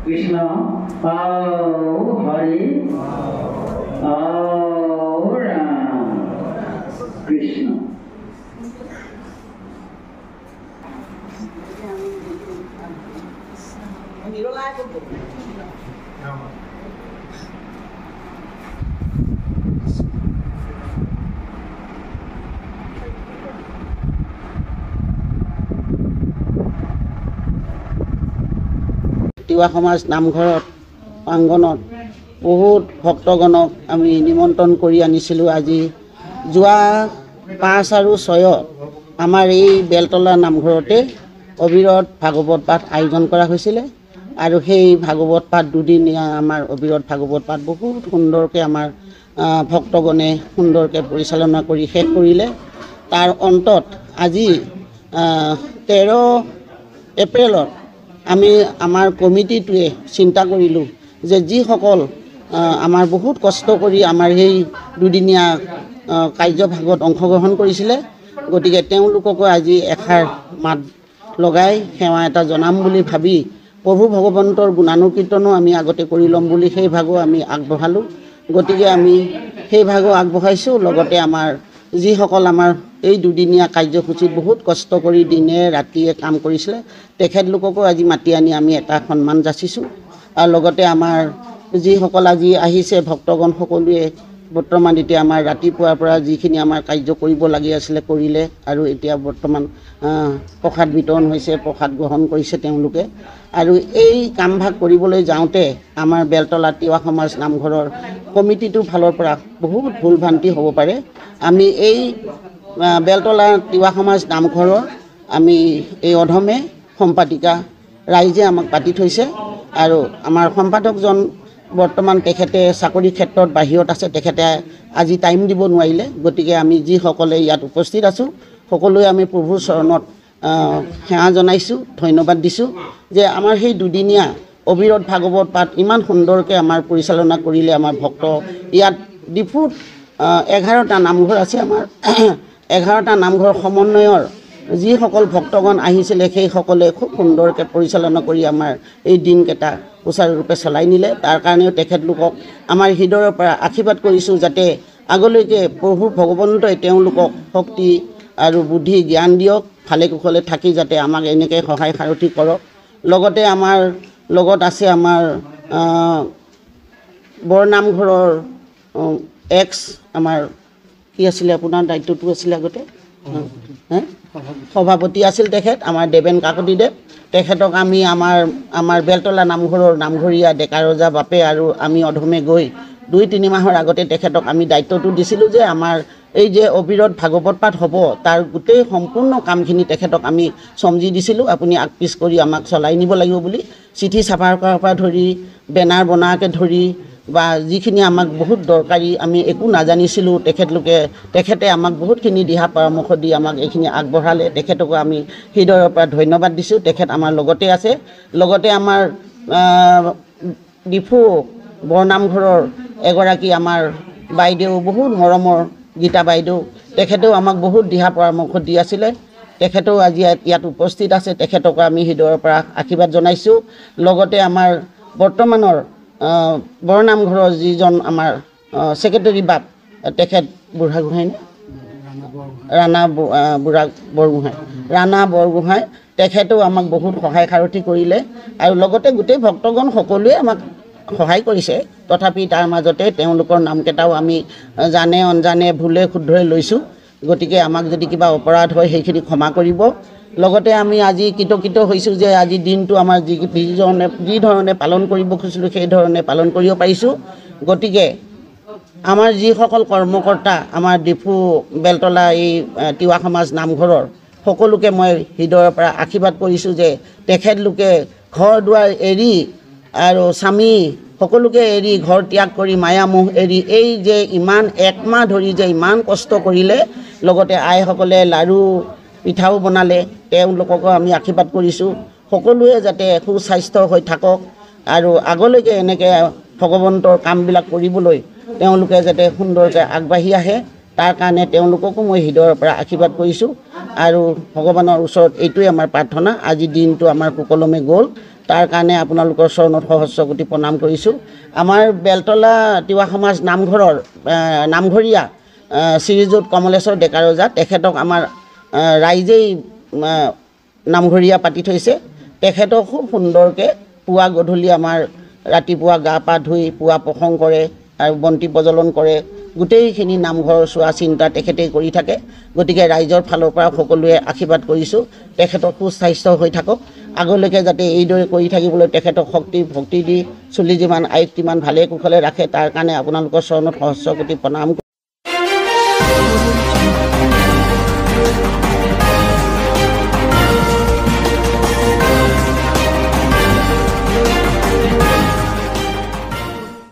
कृष्ण आओ हरि आओ राम कृष्ण তিৱা সমাজ নামঘৰত প্ৰাংগণত বহুত ভক্তগণক আমি নিমন্ত্ৰণ কৰি আনিছিলোঁ। আজি যোৱা 5 আৰু 6 আমাৰ এই বেলতলা নামঘৰতে অবিৰত ভাগৱত পাঠ আয়োজন কৰা হৈছিলে আৰু সেই ভাগৱত পাঠ দুদিনীয়া আমাৰ অবিৰত ভাগৱত পাঠ বহুত সুন্দৰকৈ আমাৰ ভক্তগণে সুন্দৰকৈ পৰিচালনা কৰি শেষ কৰিলে। তাৰ অন্তত আজি 13 এপ্ৰিলত আমি আমাৰ কমিটিটোৱে চিন্তা কৰিলোঁ যে যিসকল আমাৰ বহুত কষ্ট কৰি আমাৰ সেই দুদিনীয়া কাৰ্যভাগত অংশগ্ৰহণ কৰিছিলে, গতিকে তেওঁলোককো আজি এষাৰ মাত লগাই সেৱা এটা জনাম বুলি ভাবি প্ৰভু ভগৱন্তৰ গুণানুকীৰ্তনো আমি আগতে কৰি ল'ম বুলি সেই ভাগো আমি আগবঢ়ালোঁ। গতিকে আমি সেই ভাগো আগবঢ়াইছোঁ। লগতে আমাৰ যিসকল আমাৰ এই দুদিনীয়া কাৰ্যসূচীত বহুত কষ্ট কৰি দিনে ৰাতিয়ে কাম কৰিছিলে তেখেতলোককো আজি মাতি আনি আমি এটা সন্মান যাচিছোঁ। আৰু লগতে আমাৰ যিসকল আজি আহিছে ভক্তগণ সকলোৱে বৰ্তমান এতিয়া আমাৰ ৰাতিপুৱাৰ পৰা যিখিনি আমাৰ কাৰ্য কৰিব লাগি আছিলে কৰিলে আৰু এতিয়া বৰ্তমান প্ৰসাদ বিতৰণ হৈছে, প্ৰসাদ গ্ৰহণ কৰিছে তেওঁলোকে। আৰু এই কামভাগ কৰিবলৈ যাওঁতে আমাৰ বেলতলা তিৱা সমাজ নামঘৰৰ কমিটিটোৰ ফালৰ পৰা বহুত ভুল ভ্ৰান্তি হ'ব পাৰে। আমি এই বেলতলা তিৱা সমাজ নামঘৰৰ আমি এই অধমে সম্পাদিকা ৰাইজে আমাক পাতি থৈছে আৰু আমাৰ সম্পাদকজন বৰ্তমান তেখেতে চাকৰি ক্ষেত্ৰত বাহিৰত আছে, তেখেতে আজি টাইম দিব নোৱাৰিলে। গতিকে আমি যিসকলে ইয়াত উপস্থিত আছোঁ সকলোৱে আমি প্ৰভুৰ চৰণত সেৱা জনাইছোঁ, ধন্যবাদ দিছোঁ যে আমাৰ সেই দুদিনীয়া অবিৰত ভাগৱত পাঠ ইমান সুন্দৰকৈ আমাৰ পৰিচালনা কৰিলে। আমাৰ ভক্ত ইয়াত ডিফুত 11টা নামঘৰ আছে। আমাৰ 11টা নামঘৰ সমন্বয়ৰ যিসকল ভক্তগণ আহিছিলে সেইসকলে খুব সুন্দৰকৈ পৰিচালনা কৰি আমাৰ এই দিনকেইটা সুচাৰুৰূপে চলাই নিলে। তাৰ কাৰণেও তেখেতলোকক আমাৰ হৃদয়ৰ পৰা আশীৰ্বাদ কৰিছোঁ যাতে আগলৈকে প্ৰভু ভগৱন্তই তেওঁলোকক শক্তি আৰু বুদ্ধি জ্ঞান দিয়ক, ভালে কুশলে থাকি যাতে আমাক এনেকৈ সহায় সাৰথি কৰক। লগতে আমাৰ লগত আছে আমাৰ বৰনামঘৰৰ আমাৰ কি আছিলে আপোনাৰ দায়িত্বটো আছিলে আগতে সভাপতি আছিল তেখেত আমাৰ দেৱেন কাকতিদেৱ। তেখেতক আমি আমাৰ বেলতলা নামঘৰৰ নামঘৰীয়া ডেকা ৰজা বাপে আৰু আমি অধমে গৈ 2-3 মাহৰ আগতে তেখেতক আমি দায়িত্বটো দিছিলোঁ যে আমাৰ এই যে অবিৰত ভাগৱত পাঠ হ'ব তাৰ গোটেই সম্পূৰ্ণ কামখিনি তেখেতক আমি চমজি দিছিলোঁ। আপুনি আগপিছ কৰি আমাক চলাই নিব লাগিব বুলি চিঠি ছাপাৰ কৰাৰ পৰা ধৰি বেনাৰ বনাকে ধৰি বা যিখিনি আমাক বহুত দৰকাৰী আমি একো নাজানিছিলোঁ তেখেতে আমাক বহুতখিনি দিহা পৰামৰ্শ দি আমাক এইখিনি আগবঢ়ালে। তেখেতকো আমি হৃদয়ৰ পৰা ধন্যবাদ দিছোঁ। তেখেত আমাৰ লগতে আছে। লগতে আমাৰ ডিফু বৰনামঘৰৰ এগৰাকী আমাৰ বাইদেউ বহুত মৰমৰ গীতা বাইদেউ, তেখেতেও আমাক বহুত দিহা পৰামৰ্শ দি আছিলে। তেখেতেও আজি ইয়াত উপস্থিত আছে। তেখেতকো আমি হৃদয়ৰ পৰা আশীৰ্বাদ জনাইছোঁ। লগতে আমাৰ বৰ্তমানৰ বৰনামঘৰৰ যিজন আমাৰ ছেক্ৰেটেৰী বাপ তেখেত বুঢ়াগোহাঁই ৰাণা বৰগোহাঁই তেখেতেও আমাক বহুত সহায় সাৰথি কৰিলে আৰু লগতে গোটেই ভক্তগণ সকলোৱে আমাক সহায় কৰিছে। তথাপি তাৰ মাজতে তেওঁলোকৰ নামকেইটাও আমি জানে অনজানে ভুলে শুদ্ধৰে লৈছোঁ। গতিকে আমাক যদি কিবা অপৰাধ হয় সেইখিনি ক্ষমা কৰিব। লগতে আমি আজি কৃতকৃত হৈছোঁ যে আজি দিনটো আমাৰ যি ধৰণে পালন কৰিব খুজিছিলোঁ সেই ধৰণে পালন কৰিব পাৰিছোঁ। গতিকে আমাৰ যিসকল কৰ্মকৰ্তা আমাৰ ডিফু বেলতলা এই তিৱা সমাজ নামঘৰৰ সকলোকে মই হৃদয়ৰ পৰা আশীৰ্বাদ কৰিছোঁ যে তেখেতলোকে ঘৰ দুৱাৰ এৰি আৰু স্বামী সকলোকে এৰি ঘৰ ত্যাগ কৰি মায়ামোহ এৰি এই যে ইমান 1 মাহ ধৰি যে ইমান কষ্ট কৰিলে, লগতে আইসকলে লাড়ু পিঠাও বনালে, তেওঁলোককো আমি আশীৰ্বাদ কৰিছোঁ সকলোৱে যাতে সুস্বাস্থ্য হৈ থাকক আৰু আগলৈকে এনেকৈ ভগৱন্তৰ কামবিলাক কৰিবলৈ তেওঁলোকে যাতে সুন্দৰকৈ আগবাঢ়ি আহে তাৰ কাৰণে তেওঁলোককো মই হৃদয়ৰ পৰা আশীৰ্বাদ কৰিছোঁ আৰু ভগৱানৰ ওচৰত এইটোৱে আমাৰ প্ৰাৰ্থনা আজি দিনটো আমাৰ সুকলমে গ'ল তাৰ কাৰণে আপোনালোকৰ চৰণত সহস্ৰ কোটি প্ৰণাম কৰিছোঁ আমাৰ বেলতলা তিৱা সমাজ নামঘৰৰ নামঘৰীয়া শ্ৰীযুত কমলেশ্বৰ ডেকা ৰজা তেখেতক আমাৰ ৰাইজেই নামঘৰীয়া পাতি থৈছে তেখেতক খুব সুন্দৰকৈ পুৱা গধূলি আমাৰ ৰাতিপুৱা গা পা ধুই পুৱা প্ৰসংগ কৰে আৰু বন্তি প্ৰজ্বলন কৰে গোটেইখিনি নামঘৰৰ চোৱা চিন্তা তেখেতেই কৰি থাকে গতিকে ৰাইজৰ ফালৰ পৰা সকলোৱে আশীৰ্বাদ কৰিছোঁ তেখেতক সুস্বাস্থ্য হৈ থাকক আগলৈকে যাতে এইদৰে কৰি থাকিবলৈ তেখেতক শক্তি ভক্তি দি চুলি যিমান আয়ুক্তিমান ভালে কুশলে ৰাখে তাৰ কাৰণে আপোনালোকৰ চৰণত সহস্ৰ কোটি প্ৰণাম